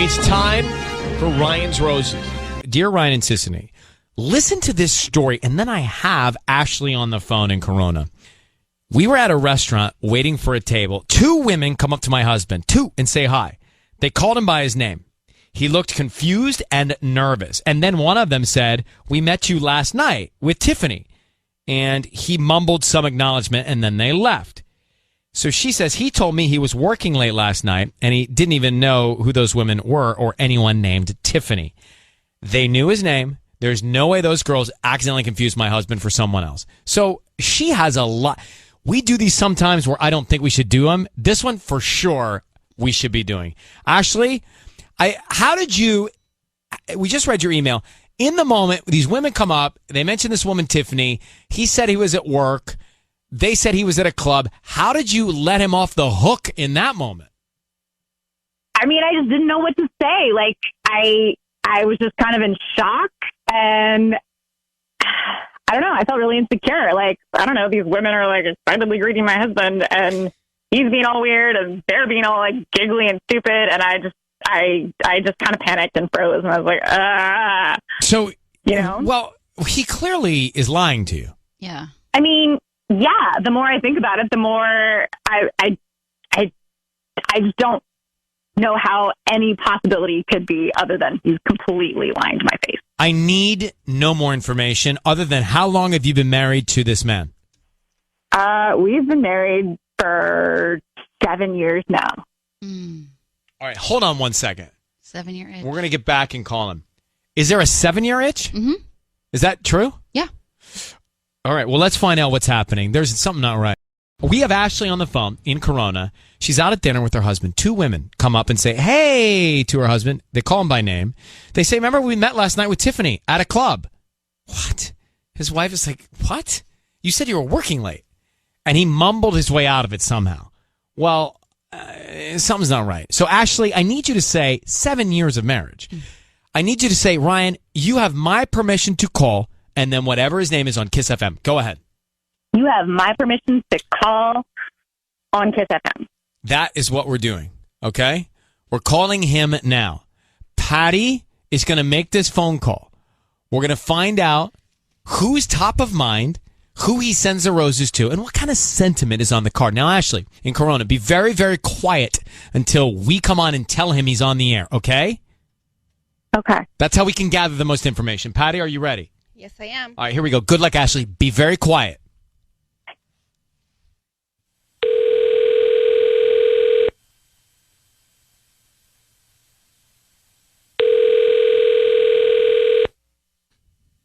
It's time for Ryan's Roses. Dear Ryan and Sissany, listen to this story, and then I have Ashley on the phone in Corona. We were at a restaurant waiting for a table. Two women come up to my husband, and say hi. They called him by his name. He looked confused and nervous. And then one of them said, "We met you last night with Tiffany." And he mumbled some acknowledgement, and then they left. So she says he told me he was working late last night, and he didn't even know who those women were or anyone named Tiffany. They knew his name. There's no way those girls accidentally confused my husband for someone else. So she has a lot. We do these sometimes where I don't think we should do them. This one, for sure, we should be doing. Ashley, we just read your email. In the moment, these women come up. They mentioned this woman, Tiffany. He said he was at work. They said he was at a club. How did you let him off the hook in that moment? I mean, I just didn't know what to say. Like, I was just kind of in shock, and I don't know. I felt really insecure. Like, I don't know. These women are like excitedly greeting my husband, and he's being all weird, and they're being all like giggly and stupid. And I just kind of panicked and froze, and I was like, ah. So, you know, well, he clearly is lying to you. Yeah. I mean, yeah. The more I think about it, the more I just don't know how any possibility could be other than he's completely lying to my face. I need no more information other than how long have you been married to this man? We've been married for 7 years now. All right, hold on 1 second. 7-year itch. We're going to get back and call him. Is there a 7-year itch? Mm-hmm. Is that true? Yeah. All right, well, let's find out what's happening. There's something not right. We have Ashley on the phone in Corona. She's out at dinner with her husband. Two women come up and say, "Hey," to her husband. They call him by name. They say, "Remember we met last night with Tiffany at a club?" What? His wife is like, "What? You said you were working late." And he mumbled his way out of it somehow. Well, something's not right. So, Ashley, I need you to say 7 years of marriage. I need you to say, "Ryan, you have my permission to call," and then whatever his name is on Kiss FM. Go ahead. You have my permission to call on Kiss FM. That is what we're doing, okay? We're calling him now. Patty is going to make this phone call. We're going to find out who's top of mind, who he sends the roses to, and what kind of sentiment is on the card. Now, Ashley, in Corona, be very, very quiet until we come on and tell him he's on the air, okay? Okay. That's how we can gather the most information. Patty, are you ready? Yes, I am. All right, here we go. Good luck, Ashley. Be very quiet.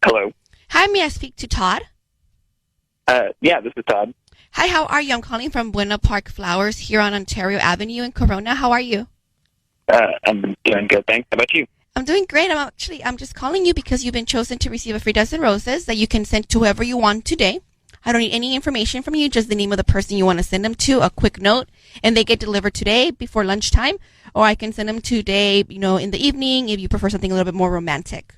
Hello. Hi, may I speak to Todd? Yeah, this is Todd. Hi, how are you? I'm calling from Buena Park Flowers here on Ontario Avenue in Corona. How are you? I'm doing good, thanks. How about you? I'm doing great. I'm just calling you because you've been chosen to receive a free dozen roses that you can send to whoever you want today. I don't need any information from you, just the name of the person you want to send them to, a quick note, and they get delivered today before lunchtime, or I can send them today, in the evening if you prefer something a little bit more romantic.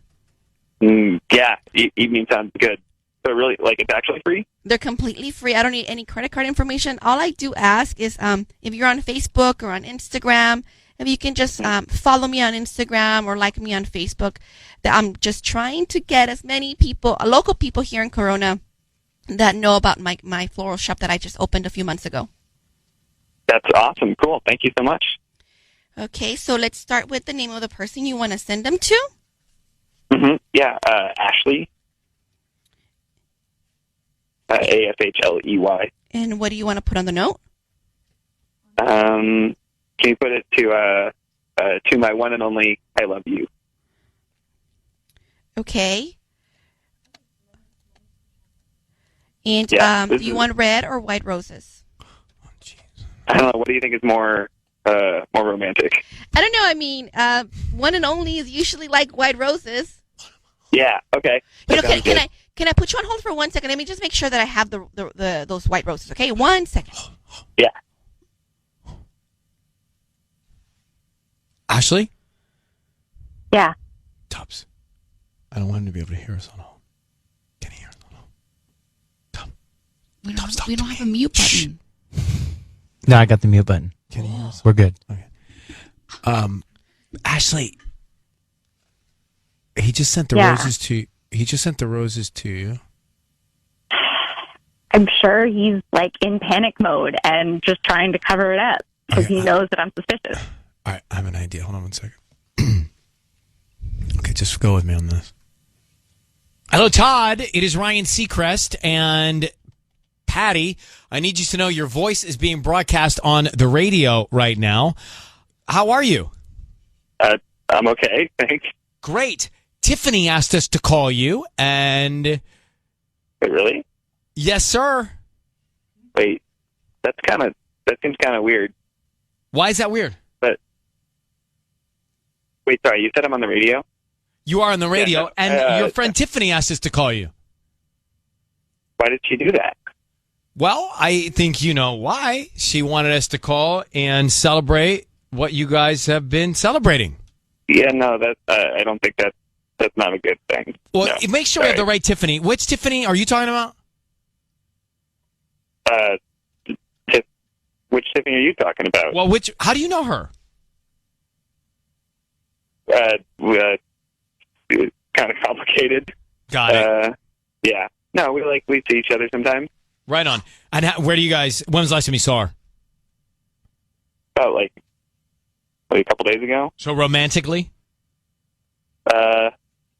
Yeah, evening sounds good. So really, it's actually free? They're completely free. I don't need any credit card information. All I do ask is if you're on Facebook or on Instagram, if you can just follow me on Instagram or like me on Facebook. That I'm just trying to get as many people, local people here in Corona, that know about my floral shop that I just opened a few months ago. That's awesome. Cool. Thank you so much. Okay, so let's start with the name of the person you want to send them to. Mm-hmm. Yeah, Ashley. AFHLEY. And what do you want to put on the note? Can you put it to my one and only I love you? Okay. And Yeah, do you want red or white roses? I don't know. What do you think is more romantic? I don't know. I mean, one and only is usually like white roses. Yeah. Okay. Can I put you on hold for 1 second? Let me just make sure that I have those white roses. Okay, 1 second. Yeah. Ashley? Yeah. Tubbs. I don't want him to be able to hear us on hold. Can he hear us on hold? Tubbs. We don't have a mute button. No, I got the mute button. Can he hear us? We're good. Okay. Ashley, he just sent the Yeah. roses to. He just sent the roses to you. I'm sure he's like in panic mode and just trying to cover it up because he knows that I'm suspicious. All right, I have an idea. Hold on one second. Okay, just go with me on this. Hello, Todd. It is Ryan Seacrest and Patty. I need you to know your voice is being broadcast on the radio right now. How are you? I'm okay, thanks. Great. Tiffany asked us to call you, and Wait, really? yes, sir. Wait, that seems kind of weird. Why is that weird? But wait, sorry, you said I'm on the radio? You are on the radio, no, and your friend Tiffany asked us to call you. Why did she do that? Well, I think you know why. She wanted us to call and celebrate what you guys have been celebrating. Yeah, no, I don't think that's not a good thing. Well, No, make sure we have the sorry. right Tiffany. Which Tiffany are you talking about? Which Tiffany are you talking about? Well, how do you know her? Kind of complicated. Got it. Yeah. No, we see each other sometimes. Right on. And where do you guys, when was the last time you saw her? About like a couple days ago. So romantically?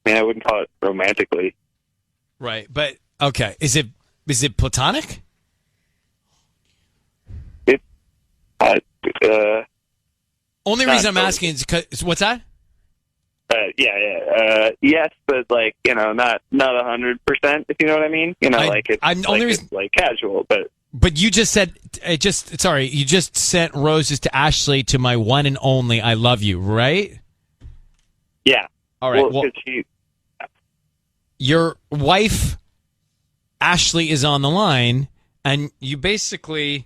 I wouldn't call it romantically. Right. But, okay. Is it platonic? Only Not reason I'm totally. asking is because, what's that? Yes, but like, not 100%, if you know what I mean. It's like casual, but But you just said, you just sent roses to Ashley to my one and only I love you, right? yeah. All right. Well, 'cause she, your wife, Ashley, is on the line, and you basically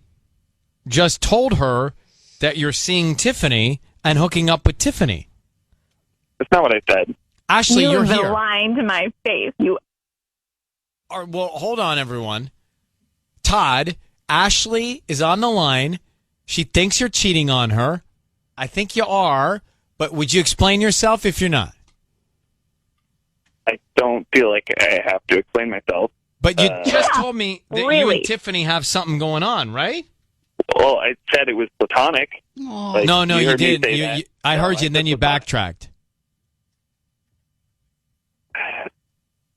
just told her that you're seeing Tiffany and hooking up with Tiffany. that's not what I said. Ashley, You've you're been here. lying to my face. You Well, hold on, everyone. Todd, Ashley is on the line. She thinks you're cheating on her. I think you are, but would you explain yourself if you're not? I don't feel like I have to explain myself. But you just told me that you Really? and Tiffany have something going on, right? Well, I said it was platonic. Like, No, you heard me didn't. say that. I No, heard you, and then said you platonic. backtracked.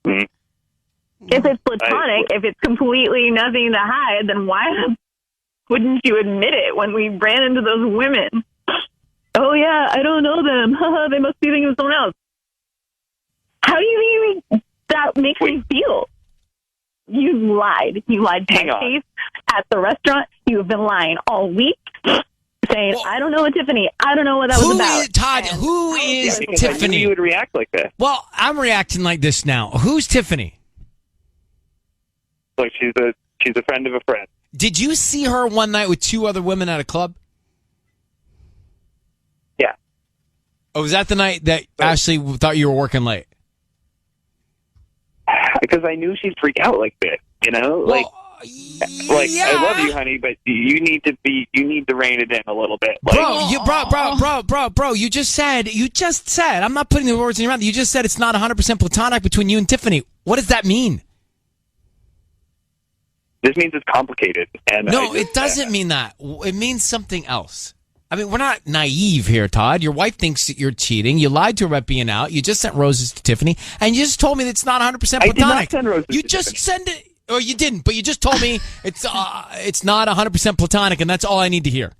If it's platonic, if it's completely nothing to hide, then why wouldn't you admit it when we ran into those women? Oh, yeah, I don't know them. They must be thinking of someone else. How do you think that makes me feel? You lied. You lied to Hang my on. face at the restaurant. You have been lying all week, saying, Well, I don't know what Tiffany. I don't know what that was Who about. is Todd? And Who I is Because I knew Tiffany? you would react like this. Well, I'm reacting like this now. Who's Tiffany? Like she's a friend of a friend. Did you see her one night with two other women at a club? Yeah. Oh, was that the night that Ashley thought you were working late? Because I knew she'd freak out like this. Like yeah. I love you, honey, but you need to rein it in a little bit. Like, Bro, you just said, I'm not putting the words in your mouth. You just said it's not 100% platonic between you and Tiffany. What does that mean? this means it's complicated. And No, it doesn't mean that. It means something else. I mean, we're not naive here, Todd. Your wife thinks that you're cheating. You lied to her about being out. You just sent roses to Tiffany, and you just told me that it's not 100% platonic. I did not send roses You to just Tiffany. send it, or you didn't, but you just told me it's not 100% platonic, and that's all I need to hear.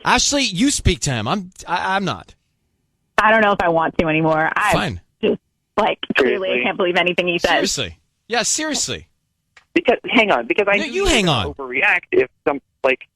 Ashley, you speak to him. I'm not. I don't know if I want to anymore. Fine. Just, clearly, Seriously? I can't believe anything he says. Seriously. Yeah, seriously. because hang on, because I No, knew you were hang gonna on. overreact if some like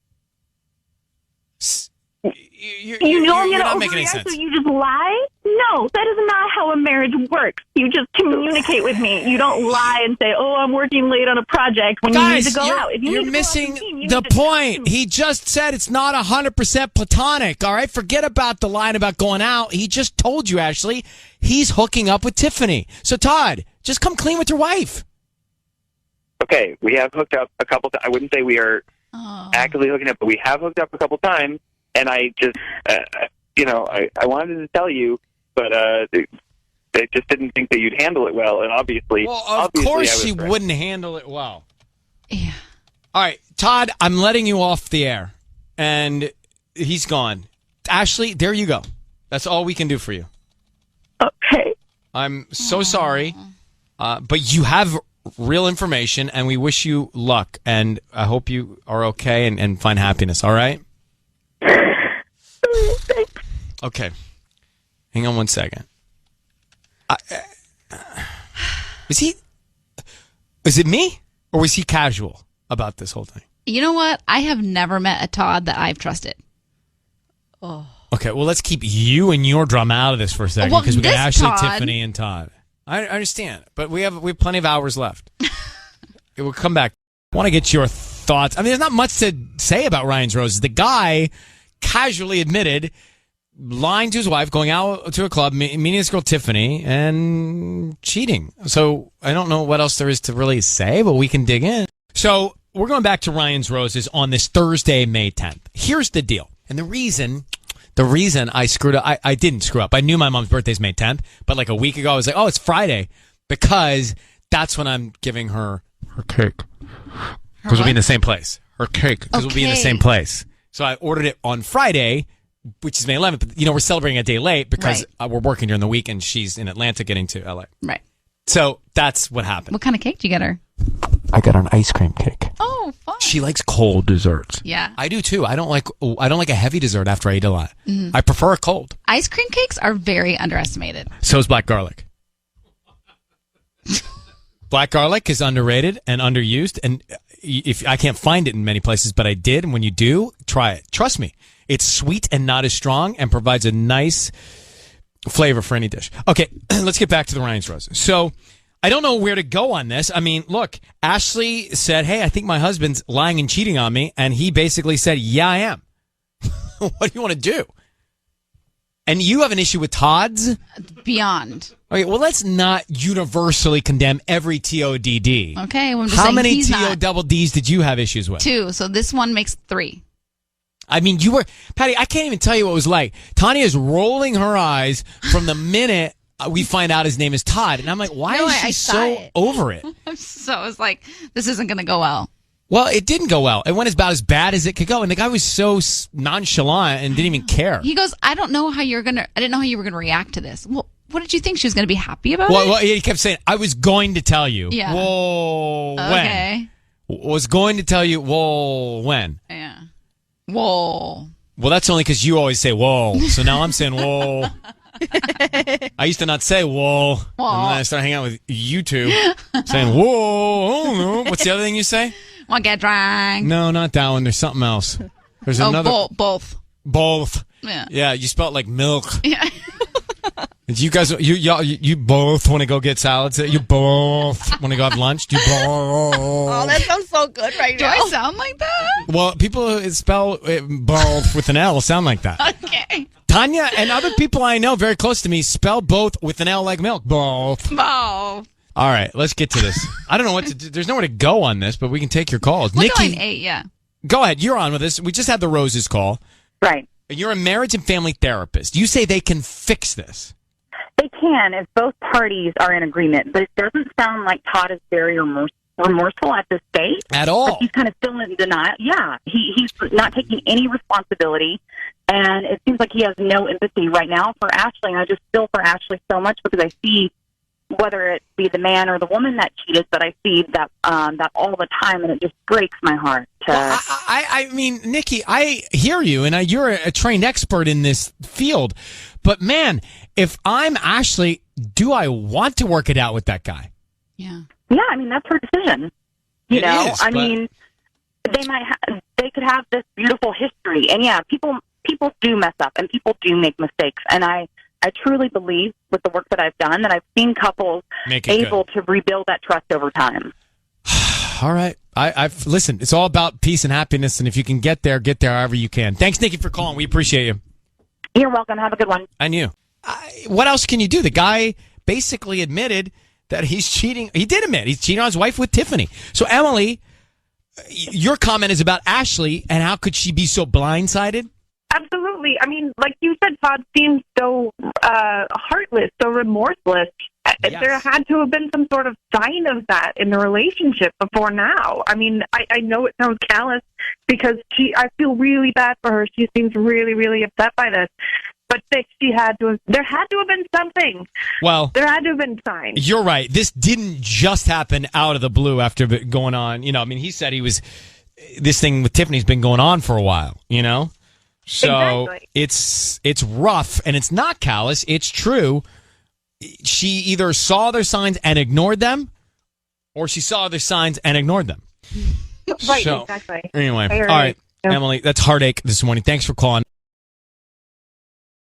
You know I'm you're going not to making any overreact, sense. so you just lie? No, that is not how a marriage works. You just communicate with me. You don't lie and say, oh, I'm working late on a project when you need Guys, to go out. If you you're need to go out missing with me, you the need to- point. He just said it's not 100% platonic, all right? Forget about the line about going out. He just told you, Ashley, he's hooking up with Tiffany. So, Todd, just come clean with your wife. okay, we have hooked up a couple times. I wouldn't say we are actively hooking up, but we have hooked up a couple times, and I just I wanted to tell you, but they just didn't think that you'd handle it well, and obviously... Well, of course she wouldn't handle it well. Yeah. All right, Todd, I'm letting you off the air, and he's gone. Ashley, there you go. That's all we can do for you. Okay. I'm so sorry, but you have real information, and we wish you luck, and I hope you are okay and find happiness, all right? Okay. Hang on one second. Was it me, or was he casual about this whole thing? You know what? I have never met a Todd that I've trusted. Oh. Okay, well, let's keep you and your drama out of this for a second, because we got Ashley, Tiffany, and Todd. I understand, but we have plenty of hours left. It will come back. I want to get your thoughts. I mean, there's not much to say about Ryan's Roses. The guy casually admitted lying to his wife, going out to a club, meeting this girl Tiffany, and cheating. So I don't know what else there is to really say, but we can dig in. So we're going back to Ryan's Roses on this Thursday, May 10th. Here's the deal. And the reason I screwed up, I didn't screw up. I knew my mom's birthday's May 10th, but like a week ago, I was like, oh, it's Friday, because that's when I'm giving her cake. Because we'll be in the same place. Her cake. Because we'll be in the same place. So I ordered it on Friday, which is May 11th. But, we're celebrating a day late because we're working during the week and she's in Atlanta getting to LA. Right. So that's what happened. What kind of cake did you get her? I got her an ice cream cake. Oh, fun. She likes cold desserts. Yeah. I do too. I don't like a heavy dessert after I eat a lot. Mm-hmm. I prefer a cold. Ice cream cakes are very underestimated. So is black garlic. Black garlic is underrated and underused, and if I can't find it in many places, but I did, and when you do, try it. Trust me. It's sweet and not as strong and provides a nice flavor for any dish. Okay, let's get back to the Ryan's Roses. So I don't know where to go on this. I mean, look, Ashley said, hey, I think my husband's lying and cheating on me. And he basically said, yeah, I am. What do you want to do? And you have an issue with Todd's? Beyond. Okay, well, let's not universally condemn every TODD. Okay, well, I'm just How saying many he's TODDs did you have issues with? 2, so this one makes 3. I mean, Patty, I can't even tell you what it was like. Tanya is rolling her eyes from the minute we find out his name is Todd. And I'm like, why is she so over it? So I was like, this isn't going to go well. Well, it didn't go well. It went about as bad as it could go. And the guy was so nonchalant and didn't even care. He goes, I didn't know how you were going to react to this. Well, what did you think? She was going to be happy about it? Well, he kept saying, I was going to tell you. Yeah. Whoa, okay. When? Was going to tell you, whoa, when? Yeah. Whoa. Well, that's only because you always say, whoa. So now I'm saying, whoa. I used to not say, whoa. Whoa. And then I started hanging out with you two saying, whoa. Oh, no. What's the other thing you say? Want to get drunk? No, not that one. There's something else. There's another. Both. Both. Yeah. Yeah, you spell it like milk. Yeah. You guys, you both want to go get salads? You both want to go have lunch? You both? Oh, that sounds so good right now. Do I sound like that? Well, people who spell both with an L sound like that. Okay. Tanya and other people I know very close to me spell both with an L like milk. Both. Both. All right, let's get to this. I don't know what to do. There's nowhere to go on this, but we can take your calls. We're Nikki, going 8, yeah. Go ahead. You're on with us. We just had the Roses call. Right. You're a marriage and family therapist. You say they can fix this. They can if both parties are in agreement, but it doesn't sound like Todd is very remorseful at this stage. At all. Like he's kind of still in denial. Yeah, he's not taking any responsibility, and it seems like he has no empathy right now for Ashley, and I just feel for Ashley so much because I see, whether it be the man or the woman that cheated, but I see that all the time, and it just breaks my heart. Well, I mean, Nikki, I hear you, and you're a trained expert in this field. But man, if I'm Ashley, do I want to work it out with that guy? Yeah. Yeah, I mean that's her decision. You know, I mean, they could have this beautiful history, and yeah, people do mess up, and people do make mistakes, and I truly believe with the work that I've done that I've seen couples able to rebuild that trust over time. All right. I've listened. It's all about peace and happiness, and if you can get there however you can. Thanks, Nikki, for calling. We appreciate you. You're welcome. Have a good one. And you. What else can you do? The guy basically admitted that he's cheating. He did admit he's cheating on his wife with Tiffany. So, Emily, your comment is about Ashley, and how could she be so blindsided? Absolutely. absolutely. I mean, like you said, Todd seems so heartless, so remorseless. Yes. There had to have been some sort of sign of that in the relationship before now. I mean, I know it sounds callous because I feel really bad for her. She seems really, really upset by this. But there had to have been something. Well, there had to have been signs. You're right. This didn't just happen out of the blue after going on. I mean, he said this thing with Tiffany's been going on for a while, So exactly. It's rough, and it's not callous. It's true. She either saw their signs and ignored them, or she saw their signs and ignored them. Right, exactly. Anyway, all right, Emily, that's heartache this morning. Thanks for calling.